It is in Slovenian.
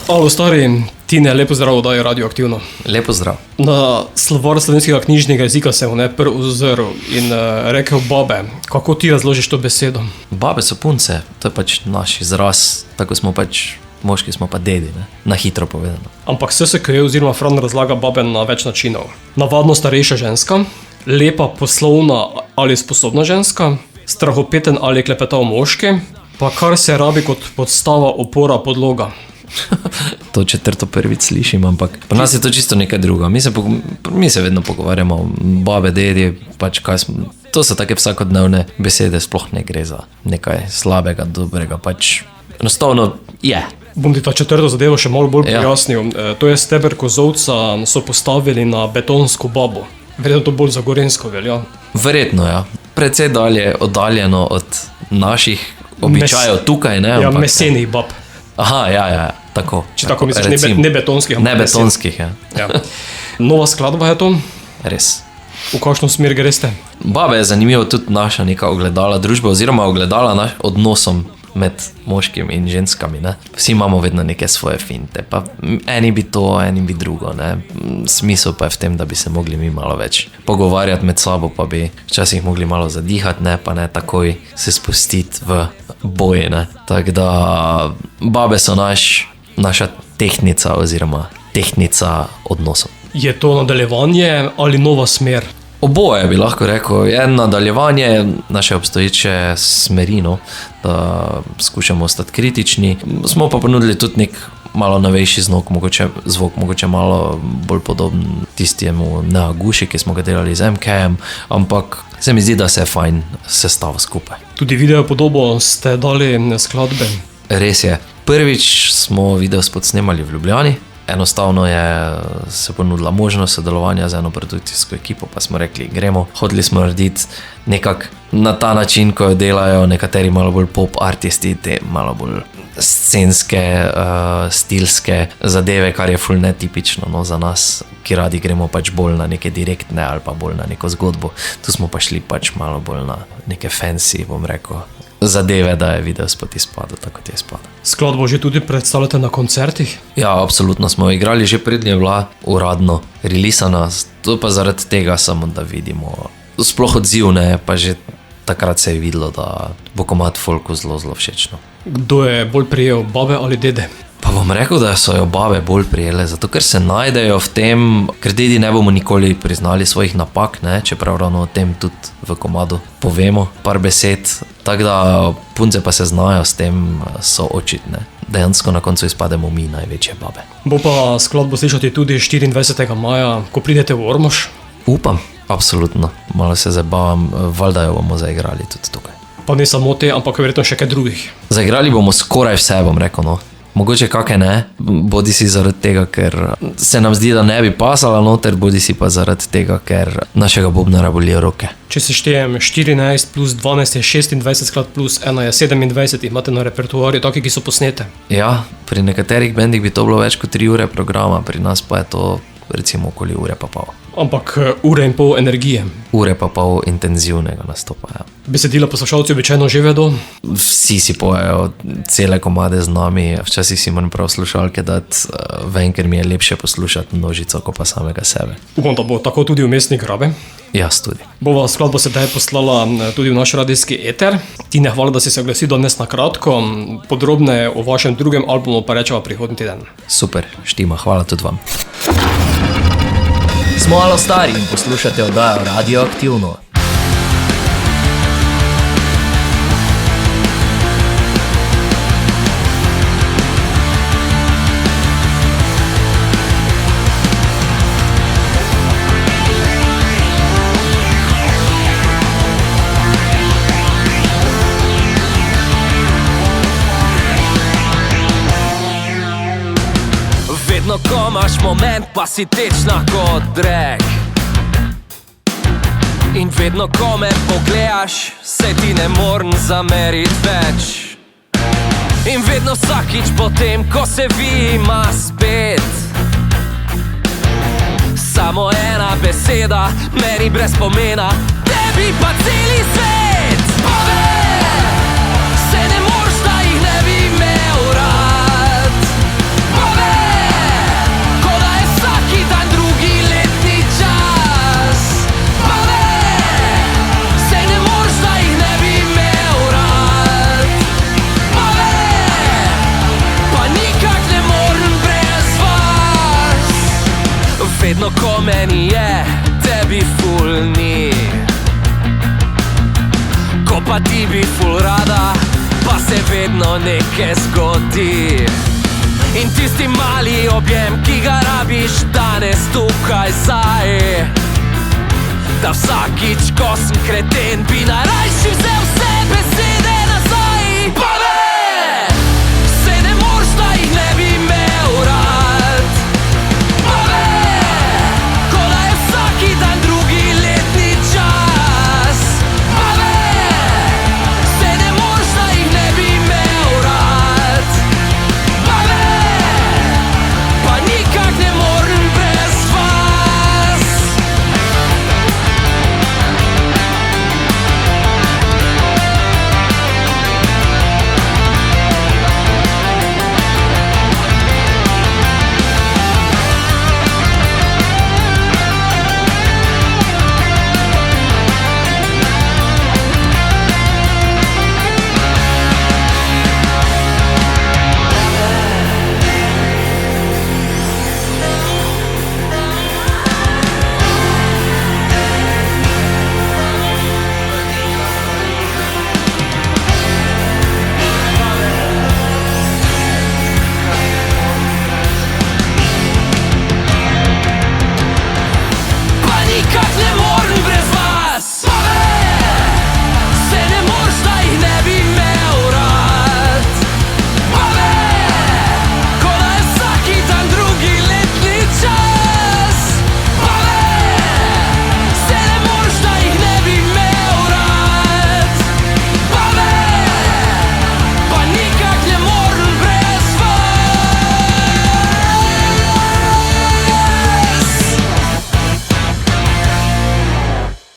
Alo, stari, Tine, lepo zdrav, da je radioaktivno. Lepo zdrav. Na slovar slovenskega knjižnega jezika sem prv ozrl in rekel babe, kako ti razložiš to besedo? Babe so punce, to je pač naš izraz, tako smo pač, moški smo pa dedi, ne? Na hitro povedano. Ampak SSKJ oziroma Fran razlaga babe na več načinov. Navadno starejša ženska, lepa poslovna ali sposobna ženska, strahopeten ali klepetav moški, pa kar se rabi kot podstava, opora, podloga. To četrto prvič slišim, ampak pri nas je to čisto nekaj druga. Mi se vedno pogovarjamo, babe, dedi, pač kaj smo. To so take vsakodnevne besede, sploh ne gre za nekaj slabega, dobrega, pač enostavno je. Bom ti ta četrto zadevo še malo bolj pojasnil. To je steber kozovca, so postavili na betonsko babo. Verjetno to bolj za Gorenjsko velja. Verjetno, ja. Precej dalje oddaljeno od naših običajev tukaj, ne? Ja, mesenih bab. Aha, ja, tako. Če tako misliš, ne betonskih, ampak ne betonskih, ja. Nova skladba je to? Res. V kakšno smer greste? Babe je zanimivo tudi naša neka ogledala družbe, oziroma ogledala odnosom med moškim in ženskami, ne. Vsi imamo vedno neke svoje finte, pa eni bi to, eni bi drugo, ne. Smisel pa je v tem, da bi se mogli mi malo več pogovarjati med sabo, pa bi včasih mogli malo zadihati, ne, pa ne takoj se spustiti v boj, ne. Tako da babe so naša tehnica oziroma tehnica odnosov. Je to nadaljevanje ali nova smer? Oboje bi lahko rekel, je nadaljevanje naše obstoječe smeri, no, da skušamo ostati kritični. Smo pa ponudili tudi nek malo novejši zvok, mogoče malo bolj podoben tistemu na Guši, ki smo ga delali z MK-jem, ampak se mi zdi, da se je fajn sestavil skupaj. Tudi video podobo ste dali skladbe? Res je. Prvič smo videospot snemali v Ljubljani. Enostavno je se ponudila možnost sodelovanja z eno produkcijsko ekipo, pa smo rekli, gremo. Hodili smo narediti nekak na ta način, ko jo delajo nekateri malo bolj pop artisti, te malo bolj scenske, stilske zadeve, kar je ful netipično, no, za nas, ki radi gremo pač bolj na neke direktne ali pa bolj na neko zgodbo. Tu smo pa šli pač malo bolj na neke fancy, bom rekel, zadeve, da je videospot izpadel, tako kot je izpadel. Skladbo že tudi predstavljate na koncertih? Ja, absolutno smo igrali že prednje je bila uradno rilisana, to pa zaradi tega samo, da vidimo sploh odziv, ne, pa že takrat se je videlo, da bo komad folku zelo všečno. Kdo je bolj prijel, babe ali dede? Pa bom rekel, da so jo babe bolj prijele, zato ker se najdejo v tem, ker dedi ne bomo nikoli priznali svojih napak, ne, čeprav ravno o tem tudi v komadu povemo par besed, tako da punce pa se znajo s tem soočiti, ne. Dejansko na koncu izpademo mi največje babe. Bo pa skladbo slišati tudi 24. maja, ko pridete v Ormož? Upam, absolutno. Malo se zabavam, valjda jo bomo zaigrali tudi tukaj. Pa ne samo te, ampak verjetno še kaj drugih. Zaigrali bomo skoraj vse, bom rekel, no. Mogoče kakaj ne, bodi si zaradi tega, ker se nam zdi, da ne bi pasala noter, bodi si pa zaradi tega, ker našega bobnara bolijo roke. Če se štejem 14 plus 12 je 26 skladb plus 1 je 27, imate na repertoarju take, ki so posnete? Ja, pri nekaterih bendih bi to bilo več kot 3 ure programa, pri nas pa je to recimo okoli ure pa pol. Ampak ure in pol energije. Ure pa pol intenzivnega nastopa, ja. Besedila poslušalci običajno že vedo? Vsi si pojejo cele komade z nami, včasih si moram prav slušalke dati ven, ker mi je lepše poslušati množico, kot pa samega sebe. Upam, da bo tako tudi vmesnik grabe. Jaz tudi. Bova skladbo sedaj poslala tudi v naš radijski eter. Tine, hvala, da si se oglasil danes na kratko. Podrobneje o vašem drugem albumu pa rečeva prihodnji teden. Super, štima, hvala tudi vam. Smo Alo stari in poslušate oddajo Radioaktivno. Vedno ko imaš moment, pa si tečna kot drek. In vedno ko me pogledaš, se ti ne morem zameriti več. In vedno vsakič potem, ko se vidima spet, samo ena beseda, meni brez pomena, tebi pa celi svet. Babe, se ne moreš, da jih ne bi imel rad. Babe, meni je, tebi ful ni. Ko pa ti bi ful rada, pa se vedno nekaj zgodi. In tisti mali objem, ki ga rabiš danes tukaj zdaj, da vsakič, ko sem kreten, bi najrajši vzel vse